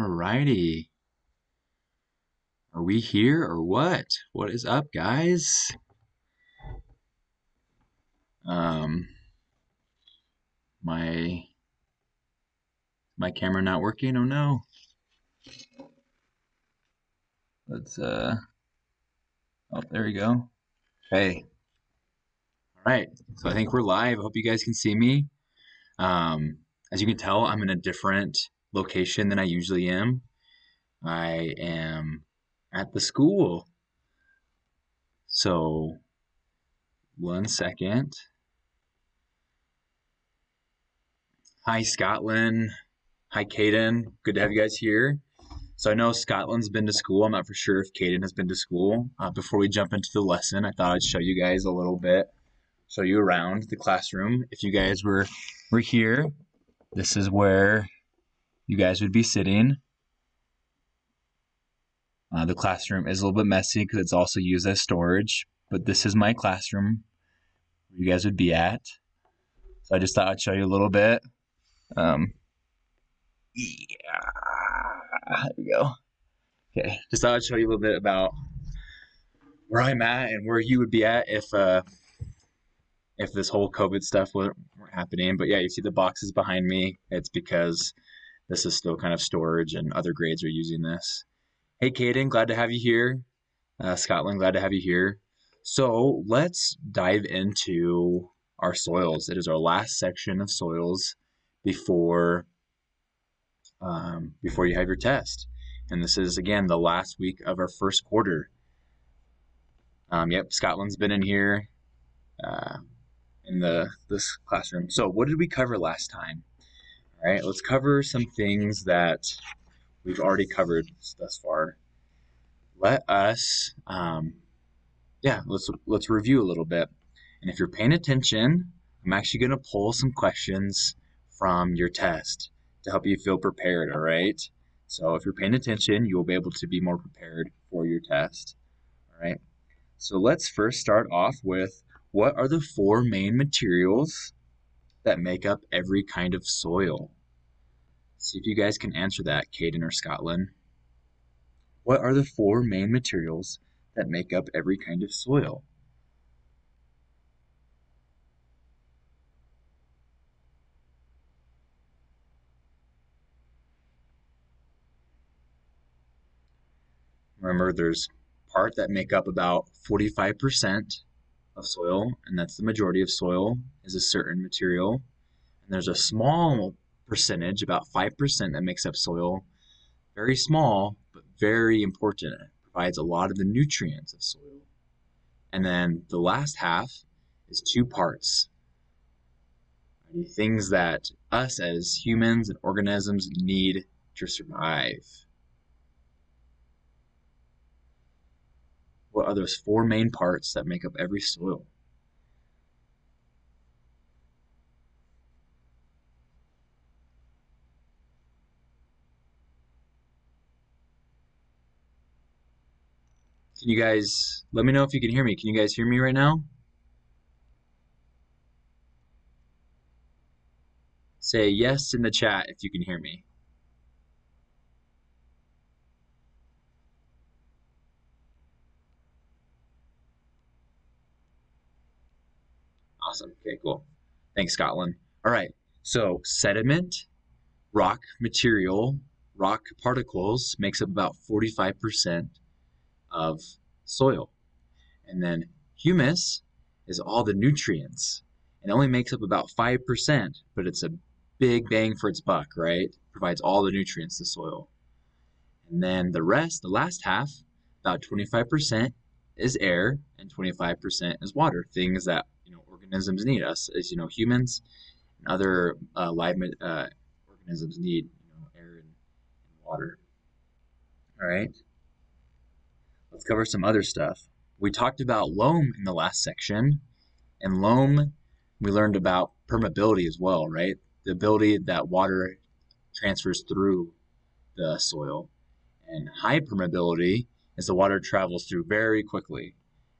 Alrighty. Are we here or what? What is up, guys? Um, my camera not working? Oh no. Let's oh, there we go. Hey. Alright. So I think we're live. I hope you guys can see me. As you can tell, I'm in a different location than I usually am. I am at the school. So, one second. Hi, Scotland. Hi, Caden. Good to have you guys here. So I know Scotland's been to school. I'm not for sure if Caden has been to school. Before we jump into the lesson, I thought I'd show you guys a little bit, show you around the classroom. If you guys were here, this is where you guys would be sitting. The classroom is a little bit messy because it's also used as storage, but this is my classroom where you guys would be at. So I just thought I'd show you a little bit. Yeah, there we go. Okay, just thought I'd show you a little bit about where I'm at and where you would be at if this whole COVID stuff weren't happening. But yeah, you see the boxes behind me. It's because this is still kind of storage and other grades are using this. Hey, Caden, glad to have you here. Scotland, glad to have you here. So let's dive into our soils. It is our last section of soils before you have your test. And this is, again, the last week of our first quarter. Yep, Scotland's been in here in this classroom. So what did we cover last time? All right, let's cover some things that we've already covered thus far. Let us, let's review a little bit. And if you're paying attention, I'm actually going to pull some questions from your test to help you feel prepared, all right? So if you're paying attention, you'll be able to be more prepared for your test, all right? So let's first start off with, what are the 4 main materials that make up every kind of soil? See if you guys can answer that, Caden or Scotland. What are the 4 main materials that make up every kind of soil? Remember, there's part that make up about 45% of soil, and that's the majority of soil, is a certain material. And there's a small percentage, about 5%, that makes up soil. Very small, but very important. It provides a lot of the nutrients of soil. And then the last half is 2 parts. Things that us as humans and organisms need to survive. What are those 4 main parts that make up every soil? Can you guys let me know if you can hear me? Can you guys hear me right now? Say yes in the chat if you can hear me. Awesome. Okay, cool. Thanks, Scotland. All right. So sediment, rock material, rock particles makes up about 45% of soil. And then humus is all the nutrients. It only makes up about 5%, but it's a big bang for its buck, right? Provides all the nutrients to soil. And then the rest, the last half, about 25% is air and 25% is water. Things that organisms need, us as humans and other live organisms need air and water. All right. Let's cover some other stuff. We talked about loam in the last section, and loam we learned about permeability as well, right? The ability that water transfers through the soil. And high permeability is the water travels through very quickly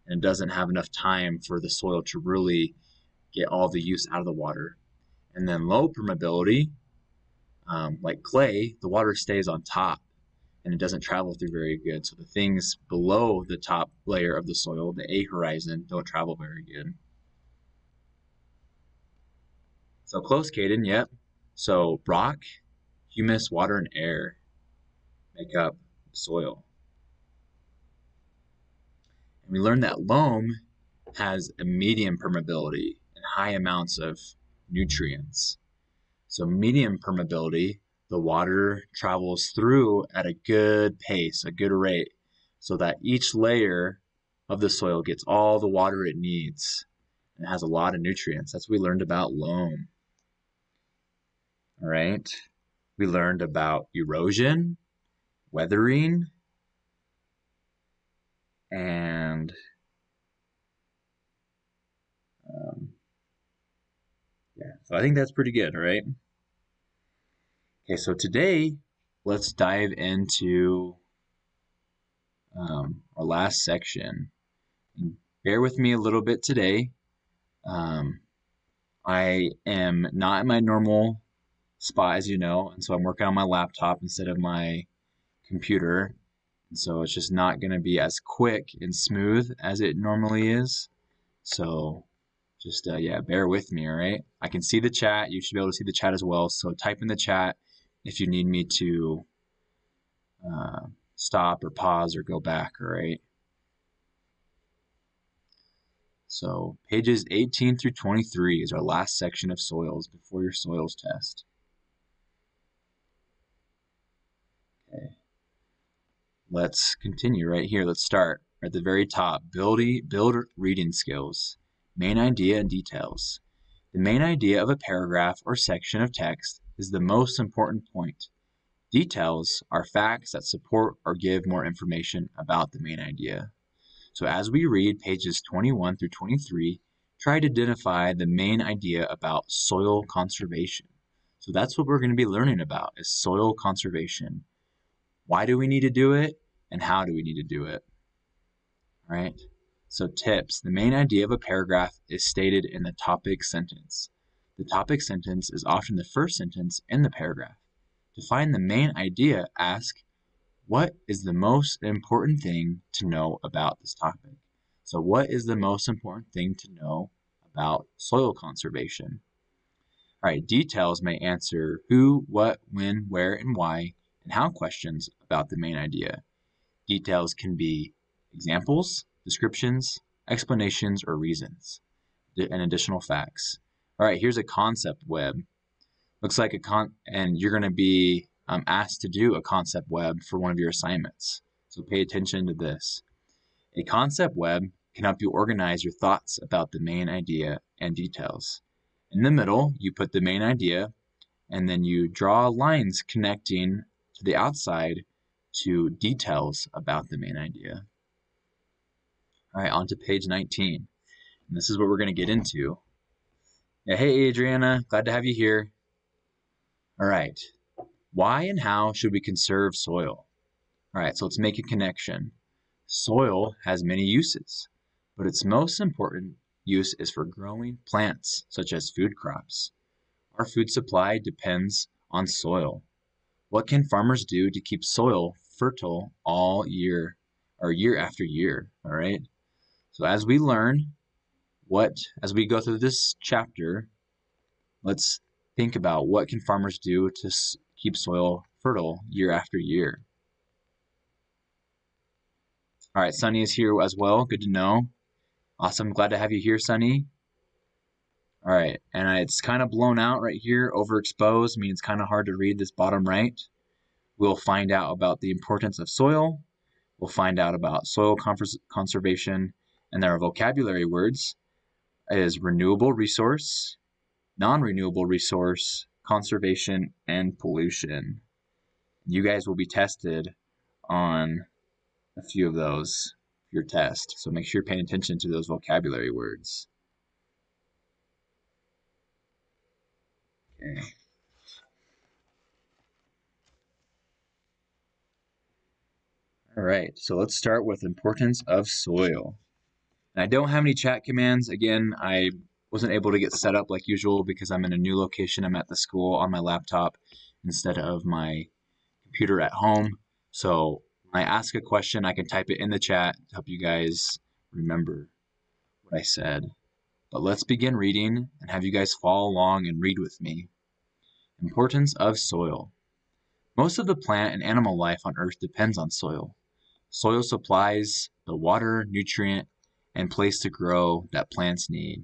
and it doesn't have enough time for the soil to really get all the use out of the water. And then low permeability, Like clay, the water stays on top and it doesn't travel through very good. So the things below the top layer of the soil, the A horizon, don't travel very good. So close, Caden, yep. So rock, humus, water, and air make up soil. And we learned that loam has a medium permeability and high amounts of nutrients. So medium permeability, the water travels through at a good pace, a good rate, so that each layer of the soil gets all the water it needs and has a lot of nutrients. That's what we learned about loam. All right. We learned about erosion, weathering, and yeah, so I think that's pretty good, all right? Okay, so today, let's dive into our last section. And bear with me a little bit today. I am not in my normal spot, as you know, and so I'm working on my laptop instead of my computer. And so it's just not going to be as quick and smooth as it normally is. So just, yeah, bear with me, all right? I can see the chat. You should be able to see the chat as well. So type in the chat if you need me to stop or pause or go back, all right? So pages 18 through 23 is our last section of soils before your soils test. Okay. Let's continue right here. Let's start at the very top. Build reading skills. Main idea and details. The main idea of a paragraph or section of text is the most important point. Details are facts that support or give more information about the main idea. So as we read pages 21 through 23, try to identify the main idea about soil conservation. So that's what we're going to be learning about, is soil conservation. Why do we need to do it, and how do we need to do it? All right. So tips. The main idea of a paragraph is stated in the topic sentence. The topic sentence is often the first sentence in the paragraph. To find the main idea, ask, what is the most important thing to know about this topic? So what is the most important thing to know about soil conservation? All right, details may answer who, what, when, where, and why, and how questions about the main idea. Details can be examples, descriptions, explanations, or reasons, and additional facts. All right, here's a concept web. Looks like and you're going to be asked to do a concept web for one of your assignments. So pay attention to this. A concept web can help you organize your thoughts about the main idea and details. In the middle, you put the main idea, and then you draw lines connecting to the outside to details about the main idea. All right, on to page 19. And this is what we're going to get into. Yeah, hey, Adriana, glad to have you here. All right, why and how should we conserve soil? All right, so let's make a connection. Soil has many uses, but its most important use is for growing plants, such as food crops. Our food supply depends on soil. What can farmers do to keep soil fertile all year, or year after year, all right? So as we learn as we go through this chapter, let's think about what can farmers do to keep soil fertile year after year. All right, Sunny is here as well. Good to know. Awesome. Glad to have you here, Sunny. All right, and it's kind of blown out right here, overexposed, means it's kind of hard to read this bottom right. We'll find out about the importance of soil. We'll find out about soil conservation, and there are vocabulary words is renewable resource, non-renewable resource, conservation, and pollution. You guys will be tested on a few of those for your test, so make sure you're paying attention to those vocabulary words. Okay. All right, so let's start with importance of soil. And I don't have any chat commands. Again, I wasn't able to get set up like usual because I'm in a new location. I'm at the school on my laptop. instead of my computer at home. So when I ask a question, I can type it in the chat to help you guys remember what I said. But let's begin reading and have you guys follow along and read with me. Importance of soil. Most of the plant and animal life on Earth depends on soil. Soil supplies the water, nutrient, and place to grow that plants need.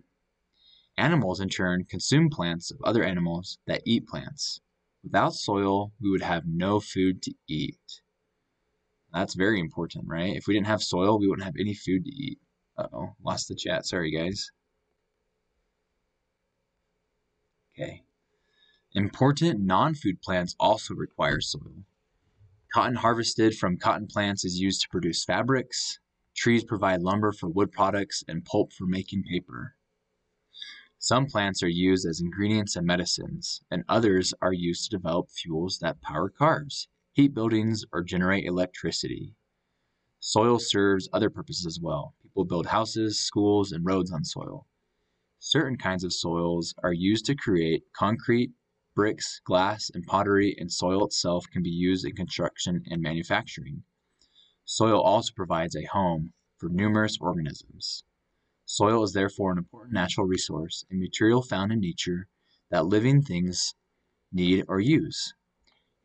Animals, in turn, consume plants of other animals that eat plants. Without soil, we would have no food to eat. That's very important, right? If we didn't have soil, we wouldn't have any food to eat. Uh-oh, lost the chat. Sorry, guys. Okay. Important non-food plants also require soil. Cotton harvested from cotton plants is used to produce fabrics. Trees provide lumber for wood products and pulp for making paper. Some plants are used as ingredients in medicines, and others are used to develop fuels that power cars, heat buildings, or generate electricity. Soil serves other purposes as well. People build houses, schools, and roads on soil. Certain kinds of soils are used to create concrete, bricks, glass, and pottery, and soil itself can be used in construction and manufacturing. Soil also provides a home for numerous organisms. Soil is therefore an important natural resource, a material found in nature that living things need or use.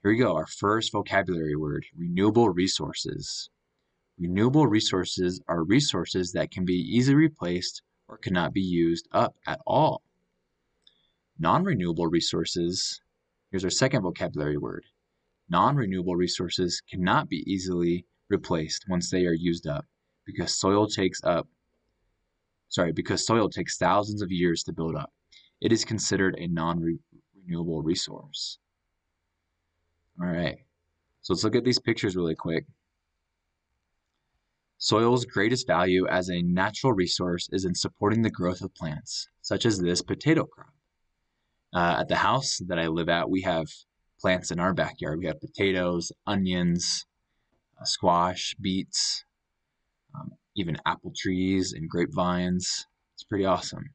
Here we go, our first vocabulary word, renewable resources. Renewable resources are resources that can be easily replaced or cannot be used up at all. Non-renewable resources, here's our second vocabulary word. Non-renewable resources cannot be easily replaced once they are used up because soil takes thousands of years to build up. It is considered a non-renewable resource. All right, so let's look at these pictures really quick. Soil's greatest value as a natural resource is in supporting the growth of plants, such as this potato crop. At the house that I live at, we have plants in our backyard. We have potatoes, onions, squash, beets, even apple trees and grapevines. It's pretty awesome.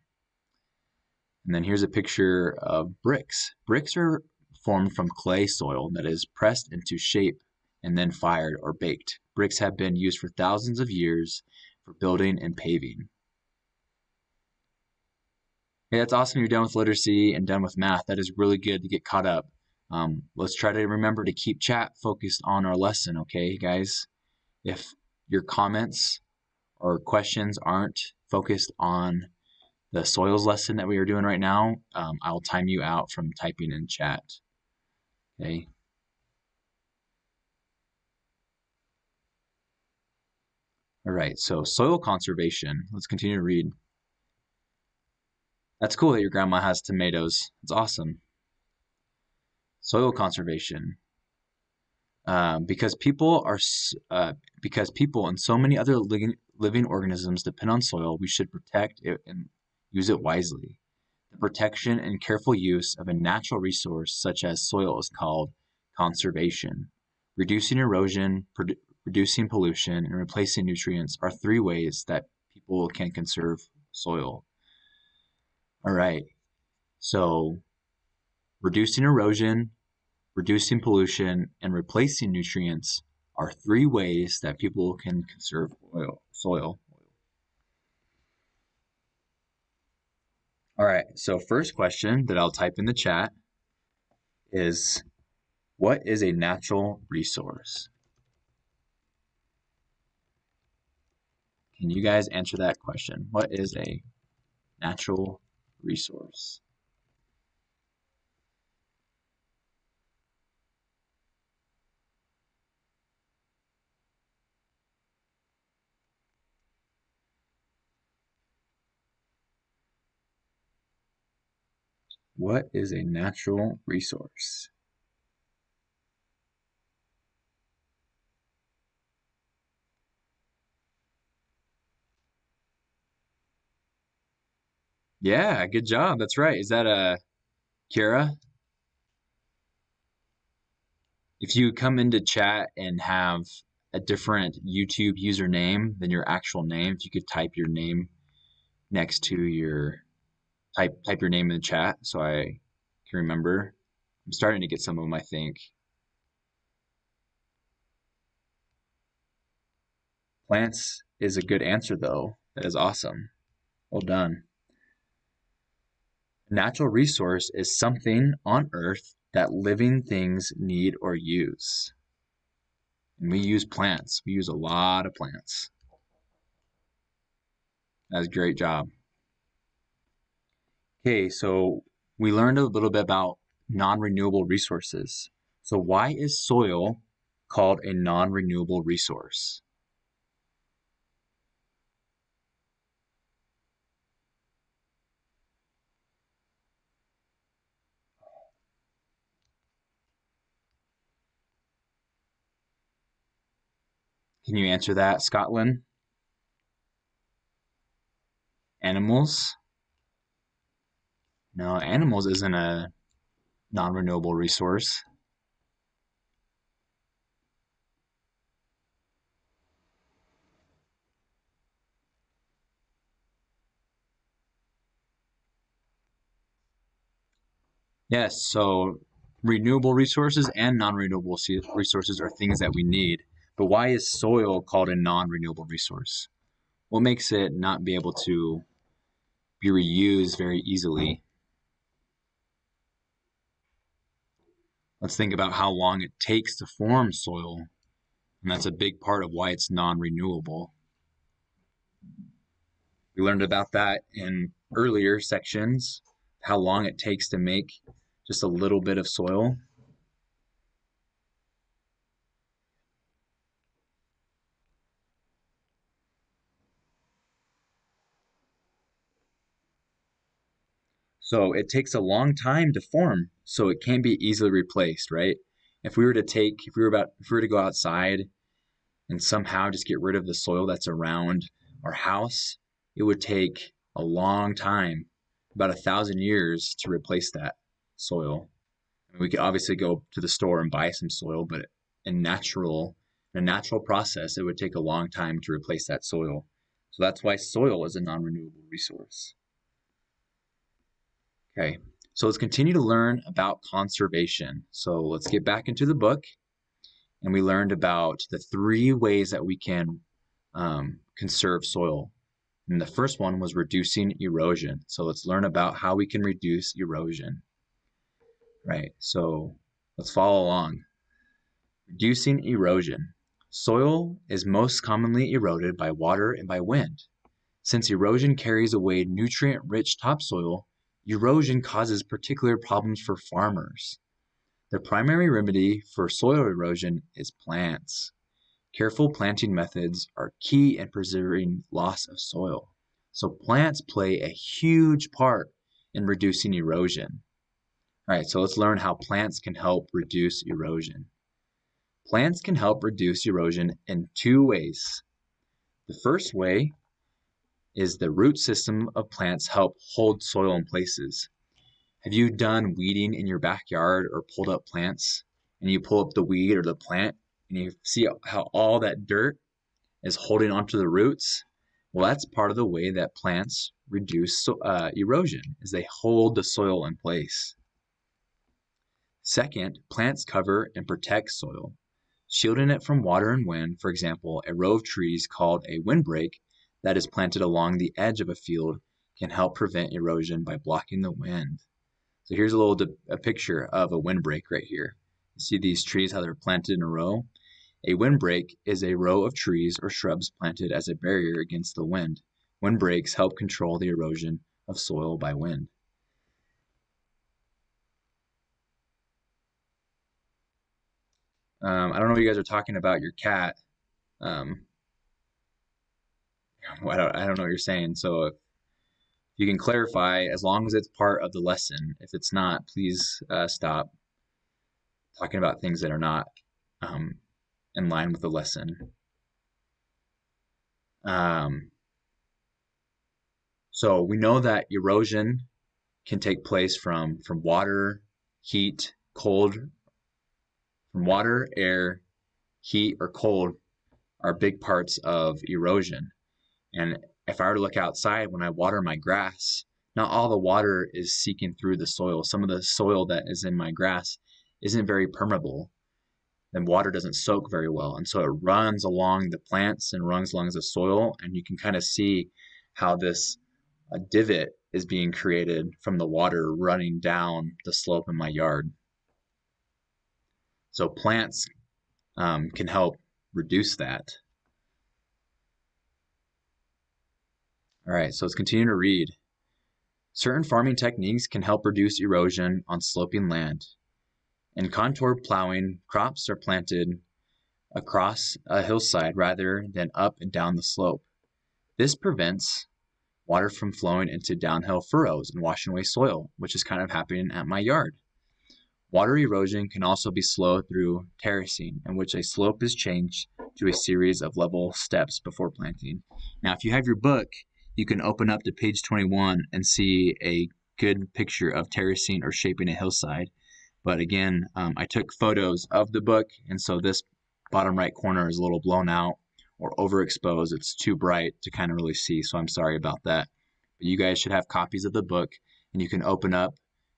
And then here's a picture of bricks. Bricks are formed from clay soil that is pressed into shape and then fired or baked. Bricks have been used for thousands of years for building and paving. Hey, that's awesome. You're done with literacy and done with math. That is really good to get caught up. Let's try to remember to keep chat focused on our lesson, okay, guys? If your comments or questions aren't focused on the soils lesson that we are doing right now, I'll time you out from typing in chat. Okay. All right, so soil conservation. Let's continue to read. That's cool that your grandma has tomatoes. It's awesome. Soil conservation. Because people and so many other living organisms depend on soil, we should protect it and use it wisely. The protection and careful use of a natural resource such as soil is called conservation. Reducing erosion, reducing pollution, and replacing nutrients are three ways that people can conserve soil. All right, so reducing erosion, reducing pollution, and replacing nutrients are three ways that people can conserve soil. All right, so first question that I'll type in the chat is, what is a natural resource? Can you guys answer that question? What is a natural resource? What is a natural resource? Yeah, good job. That's right. Is that Kira? If you come into chat and have a different YouTube username than your actual name, if you could type your name next to your type your name in the chat so I can remember I'm starting to get some of them, I think. Plants is a good answer, though. That is awesome. Well done. A natural resource is something on Earth that living things need or use. And we use plants. We use a lot of plants. That's a great job. Okay, so we learned a little bit about non-renewable resources. So why is soil called a non-renewable resource? Can you answer that, Scotland? Animals? No, animals isn't a non-renewable resource. Yes, so renewable resources and non-renewable resources are things that we need. But why is soil called a non-renewable resource? What makes it not be able to be reused very easily? Let's think about how long it takes to form soil, and that's a big part of why it's non-renewable. We learned about that in earlier sections, how long it takes to make just a little bit of soil. So it takes a long time to form, so it can't be easily replaced, right? If we were to go outside and somehow just get rid of the soil that's around our house, it would take a long time, about 1,000 years to replace that soil. We could obviously go to the store and buy some soil, but in a natural process, it would take a long time to replace that soil. So that's why soil is a non-renewable resource. Okay, so let's continue to learn about conservation. So let's get back into the book, and we learned about the 3 ways that we can conserve soil. And the first one was reducing erosion. So let's learn about how we can reduce erosion. Right, so let's follow along. Reducing erosion. Soil is most commonly eroded by water and by wind. Since erosion carries away nutrient-rich topsoil, erosion causes particular problems for farmers. The primary remedy for soil erosion is plants. Careful planting methods are key in preserving loss of soil. So plants play a huge part in reducing erosion. All right, so let's learn how plants can help reduce erosion. Plants can help reduce erosion in 2 ways. The first way is the root system of plants help hold soil in places. Have you done weeding in your backyard or pulled up plants and you pull up the weed or the plant and you see how all that dirt is holding onto the roots? Well, that's part of the way that plants reduce erosion, is they hold the soil in place. Second, plants cover and protect soil, shielding it from water and wind. For example, a row of trees called a windbreak that is planted along the edge of a field can help prevent erosion by blocking the wind. So here's a picture of a windbreak right here. You see these trees, how they're planted in a row? A windbreak is a row of trees or shrubs planted as a barrier against the wind. Windbreaks help control the erosion of soil by wind. I don't know what you guys are talking about your cat. Um, I don't know what you're saying. So if you can clarify, as long as it's part of the lesson. If it's not, please stop talking about things that are not um, in line with the lesson. Um, so we know that erosion can take place from water, heat, cold. From water, air, heat, or cold are big parts of erosion. And if I were to look outside when I water my grass, not all the water is seeking through the soil. Some of the soil that is in my grass isn't very permeable, and water doesn't soak very well. And so it runs along the plants and runs along the soil, and you can kind of see how this divot is being created from the water running down the slope in my yard. So plants can help reduce that. All right, so let's continue to read. Certain farming techniques can help reduce erosion on sloping land. In contour plowing, crops are planted across a hillside rather than up and down the slope. This prevents water from flowing into downhill furrows and washing away soil, which is kind of happening at my yard. Water erosion can also be slowed through terracing, in which a slope is changed to a series of level steps before planting. Now, if you have your book, you can open up to page 21 and see a good picture of terracing or shaping a hillside. But again, I took photos of the book, and so this bottom right corner is a little blown out or overexposed. It's too bright to kind of really see, so I'm sorry about that. But you guys should have copies of the book, and you can open up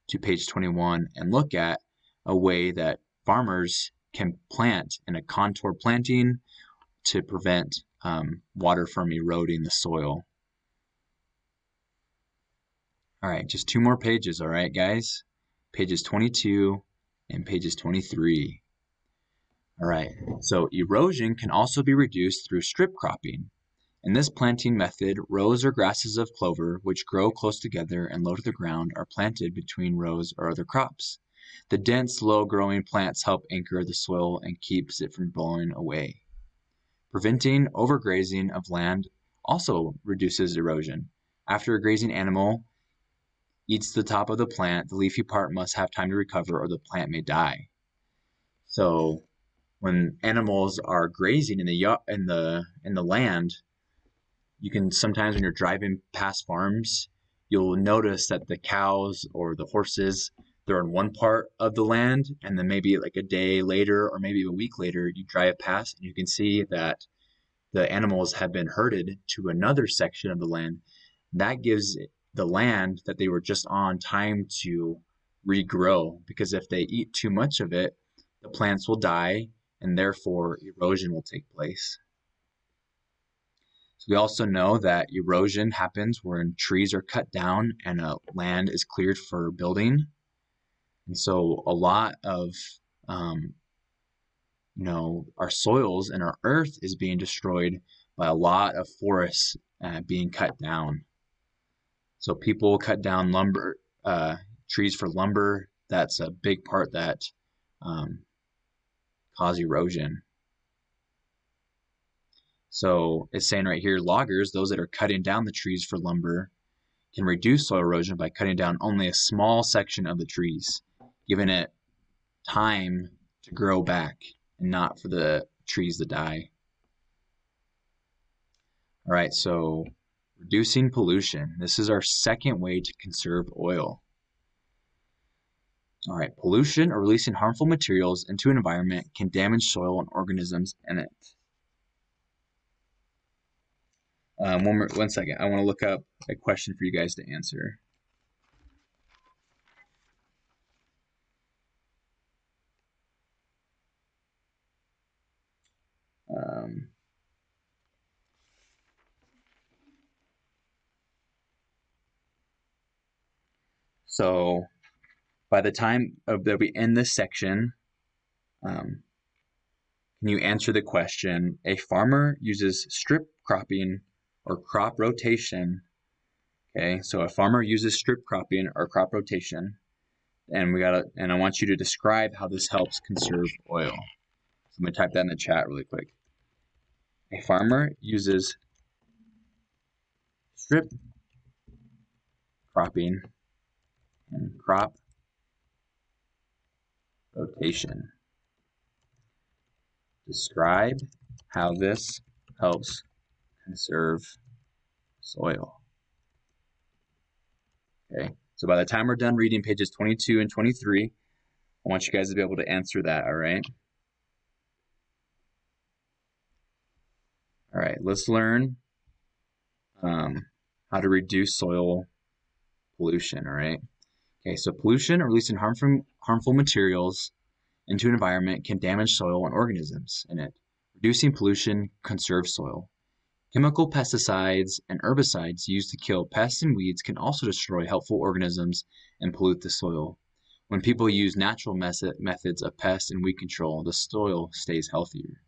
to page 21 and look at a way that farmers can plant in a contour planting to prevent water from eroding the soil. All right, just 2 more pages, all right, guys? Pages 22 and pages 23. All right, so erosion can also be reduced through strip cropping. In this planting method, rows or grasses of clover, which grow close together and low to the ground, are planted between rows or other crops. The dense, low-growing plants help anchor the soil and keeps it from blowing away. Preventing overgrazing of land also reduces erosion. After a grazing animal eats the top of the plant, the leafy part must have time to recover or the plant may die. So when animals are grazing in the land, you can sometimes, when you're driving past farms, you'll notice that the cows or the horses, they're in one part of the land, and then maybe like a day later or maybe a week later, you drive past and you can see that the animals have been herded to another section of the land. That gives the land that they were just on time to regrow, because if they eat too much of it, the plants will die and therefore erosion will take place. So we also know that erosion happens when trees are cut down and land is cleared for building. And so a lot of our soils and our earth is being destroyed by a lot of forests being cut down. So people cut down trees for lumber. That's a big part that cause erosion. So it's saying right here, loggers, those that are cutting down the trees for lumber, can reduce soil erosion by cutting down only a small section of the trees, giving it time to grow back and not for the trees to die. All right, so reducing pollution. This is our second way to conserve oil. All right, pollution or releasing harmful materials into an environment can damage soil and organisms in it. One second. I want to look up a question for you guys to answer. So by the time that we end this section, can you answer the question? A farmer uses strip cropping or crop rotation. Okay, so a farmer uses strip cropping or crop rotation, and I want you to describe how this helps conserve oil. So I'm gonna type that in the chat really quick. A farmer uses strip cropping and crop rotation. Describe how this helps conserve soil. Okay, so by the time we're done reading pages 22 and 23, I want you guys to be able to answer that, all right? All right, let's learn how to reduce soil pollution, all right? Okay, so pollution or releasing harmful materials into an environment can damage soil and organisms in it. Reducing pollution conserves soil. Chemical pesticides and herbicides used to kill pests and weeds can also destroy helpful organisms and pollute the soil. When people use natural methods of pest and weed control, the soil stays healthier.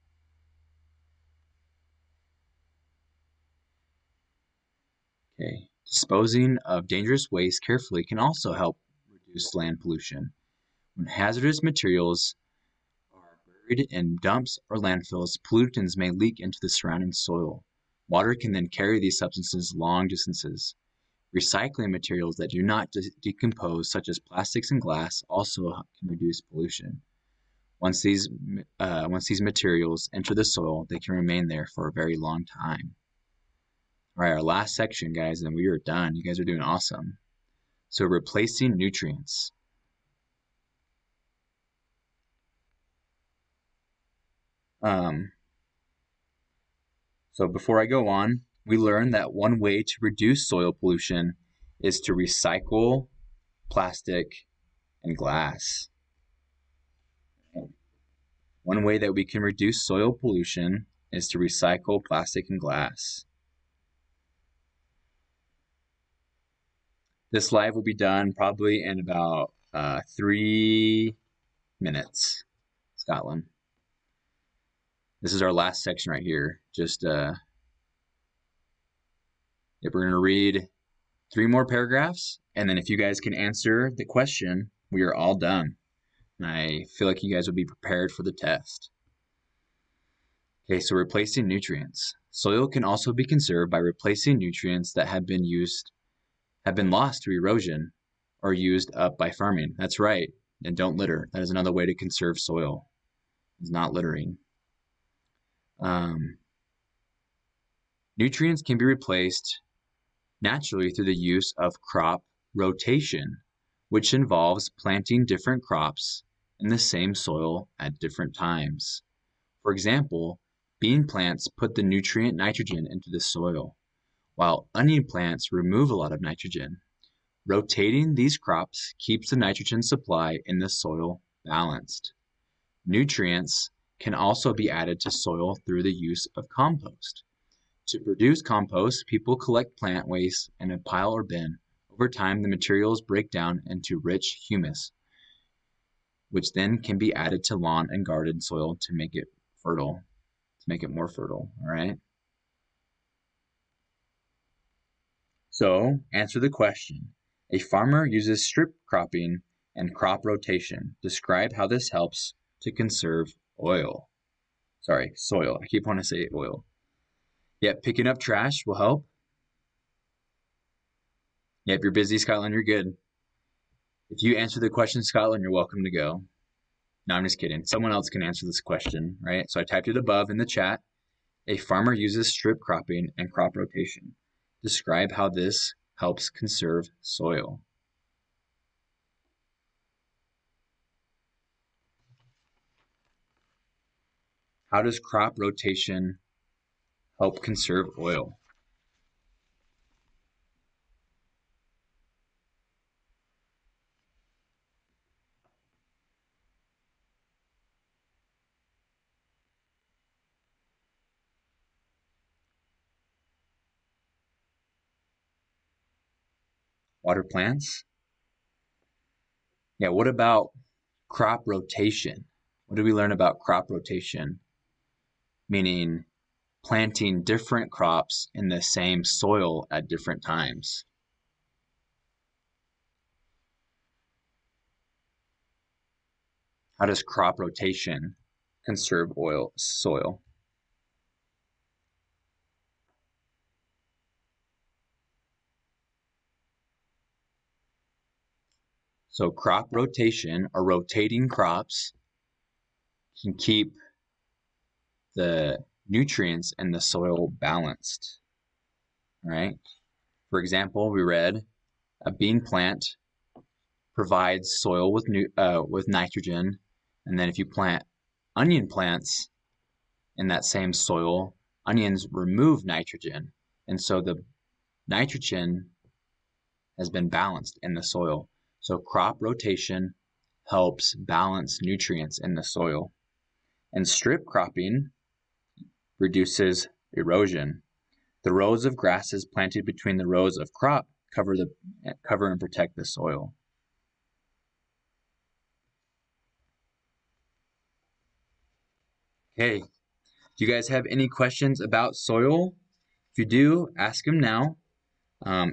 Okay. Disposing of dangerous waste carefully can also help reduce land pollution. When hazardous materials are buried in dumps or landfills, pollutants may leak into the surrounding soil. Water can then carry these substances long distances. Recycling materials that do not decompose, such as plastics and glass, also can reduce pollution. Once these materials enter the soil, they can remain there for a very long time. All right, our last section, guys, and we are done. You guys are doing awesome. So replacing nutrients. So before I go on, we learned that one way to reduce soil pollution is to recycle plastic and glass. One way that we can reduce soil pollution is to recycle plastic and glass. This live will be done probably in about 3 minutes, Scotland. This is our last section right here. Just, we're going to read 3 more paragraphs, and then if you guys can answer the question, we are all done. And I feel like you guys will be prepared for the test. Okay, so replacing nutrients. Soil can also be conserved by replacing nutrients that have been lost through erosion or used up by farming. That's right. And don't litter. That is another way to conserve soil. It's not littering. Nutrients can be replaced naturally through the use of crop rotation, which involves planting different crops in the same soil at different times. For example, bean plants put the nutrient nitrogen into the soil, while onion plants remove a lot of nitrogen. Rotating these crops keeps the nitrogen supply in the soil balanced. Nutrients can also be added to soil through the use of compost. To produce compost, people collect plant waste in a pile or bin. Over time, the materials break down into rich humus, which then can be added to lawn and garden soil to make it fertile, to make it more fertile, all right? So, answer the question. A farmer uses strip cropping and crop rotation. Describe how this helps to conserve soil. I keep wanting to say oil. Yep, picking up trash will help. Yep, you're busy, Scotland, you're good. If you answer the question, Scotland, you're welcome to go. No, I'm just kidding. Someone else can answer this question, right? So I typed it above in the chat. A farmer uses strip cropping and crop rotation. Describe how this helps conserve soil. How does crop rotation help conserve oil? Water plants? Yeah, what about crop rotation? What did we learn about crop rotation? Meaning planting different crops in the same soil at different times. How does crop rotation conserve soil? So crop rotation, or rotating crops, can keep the nutrients in the soil balanced, right? For example, we read a bean plant provides soil with nitrogen, and then if you plant onion plants in that same soil, onions remove nitrogen, and so the nitrogen has been balanced in the soil. So crop rotation helps balance nutrients in the soil. And strip cropping reduces erosion. The rows of grasses planted between the rows of crop cover and protect the soil. Okay, do you guys have any questions about soil? If you do, ask them now.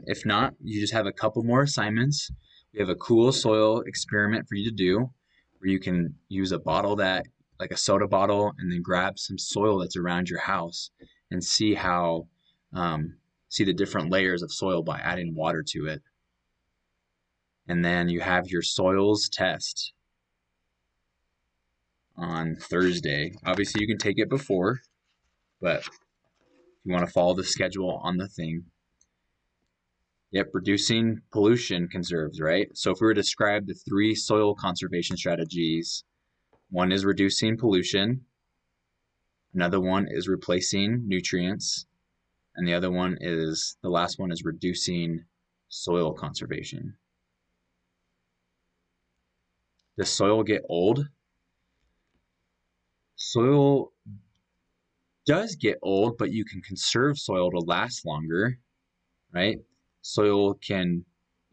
If not, you just have a couple more assignments. We have a cool soil experiment for you to do where you can use a bottle like a soda bottle, and then grab some soil that's around your house and see see the different layers of soil by adding water to it. And then you have your soils test on Thursday. Obviously, you can take it before, but if you want to follow the schedule on the thing. Yep, reducing pollution conserves, right? So if we were to describe the 3 soil conservation strategies, one is reducing pollution, another one is replacing nutrients, and the last one is reducing soil conservation. Does soil get old? Soil does get old, but you can conserve soil to last longer, right? Soil can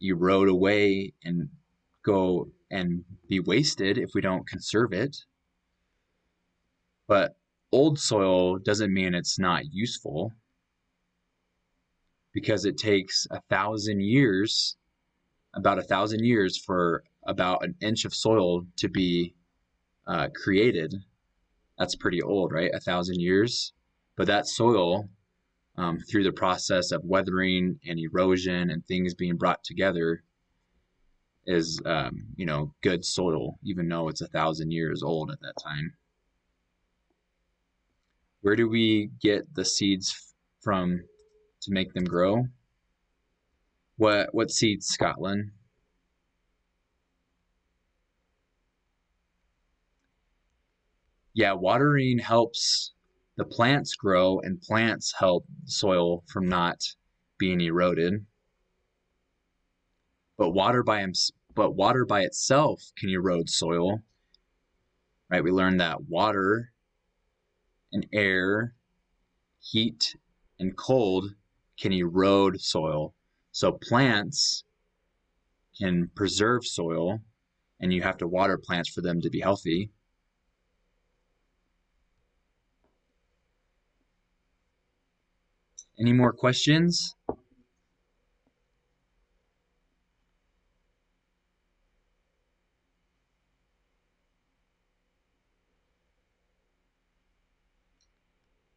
erode away and go and be wasted if we don't conserve it. But old soil doesn't mean it's not useful, because it takes about 1,000 years for about an inch of soil to be created. That's pretty old, right? 1,000 years. But that soil, through the process of weathering and erosion and things being brought together, is good soil, even though it's 1,000 years old at that time. Where do we get the seeds from to make them grow? What seeds, Scotland? Yeah, watering helps the plants grow, and plants help soil from not being eroded. But water by itself can erode soil, right? We learned that water and air, heat and cold can erode soil. So plants can preserve soil, and you have to water plants for them to be healthy. Any more questions?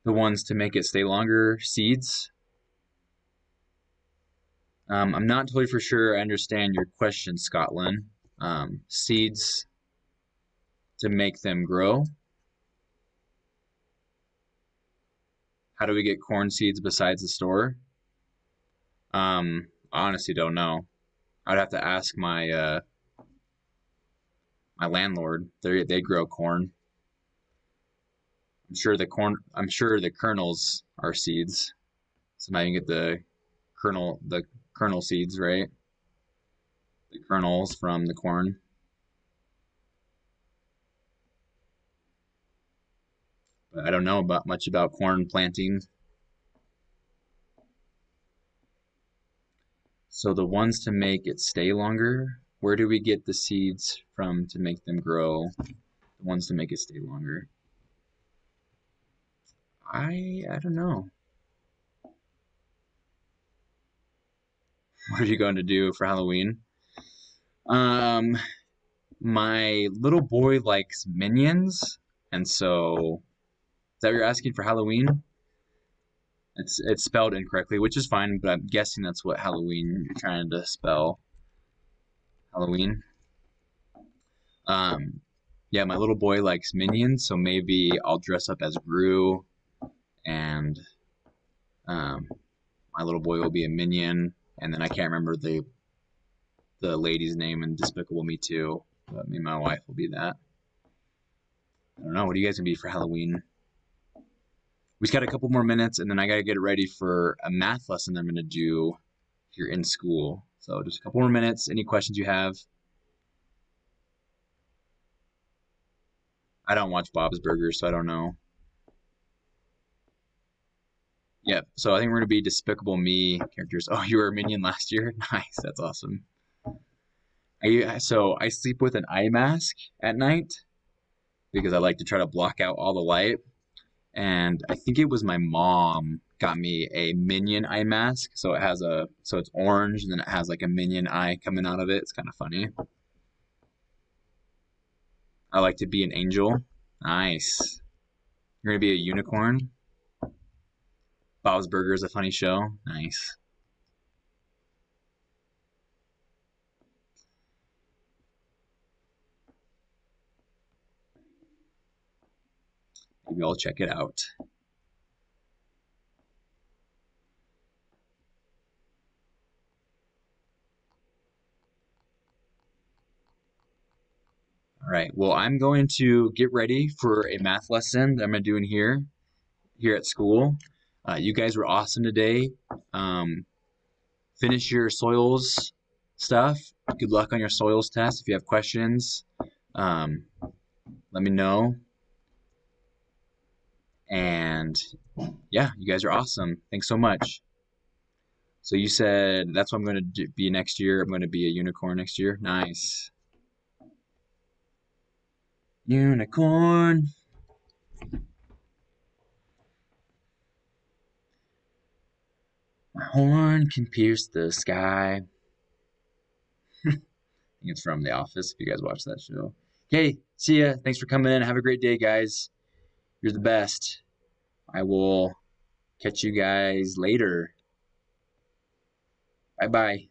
The ones to make it stay longer, seeds. I'm not totally for sure I understand your question, Scotland. Seeds to make them grow. How do we get corn seeds besides the store? I honestly don't know. I'd have to ask my my landlord. They grow corn. I'm sure the kernels are seeds. So now you can get the kernel seeds, right? The kernels from the corn. But I don't know much about corn planting. So the ones to make it stay longer, where do we get the seeds from to make them grow? The ones to make it stay longer. I don't know. What are you going to do for Halloween? My little boy likes Minions, and so is that what you're asking for Halloween? It's spelled incorrectly, which is fine, but I'm guessing that's what Halloween you're trying to spell. Halloween. Yeah, my little boy likes Minions, so maybe I'll dress up as Gru, and my little boy will be a Minion, and then I can't remember the lady's name in Despicable Me 2, but me and my wife will be that. I don't know. What are you guys gonna be for Halloween? We just got a couple more minutes, and then I gotta get ready for a math lesson I'm gonna do here in school. So So just a couple more minutes. Any questions you have? I don't watch Bob's Burgers, so I don't know. Yeah, so I think we're gonna be Despicable Me characters. Oh, you were a minion last year? Nice, that's awesome. So I sleep with an eye mask at night because I like to try to block out all the light. And I think it was my mom got me a minion eye mask. So it's orange and then it has like a minion eye coming out of it. It's kind of funny. I like to be an angel. Nice. You're gonna be a unicorn. Bob's Burgers, a funny show. Nice. Maybe I'll check it out. All right. Well, I'm going to get ready for a math lesson that I'm gonna do in here at school. You guys were awesome today. Um, finish your soils stuff. Good luck on your soils test. If you have questions, um, let me know. And yeah, you guys are awesome. Thanks so much. So you said that's what I'm going to be next year. I'm going to be a unicorn next year. Nice. Unicorn. My horn can pierce the sky. I think it's from The Office if you guys watch that show. Okay, see ya. Thanks for coming in. Have a great day, guys. You're the best. I will catch you guys later. Bye bye.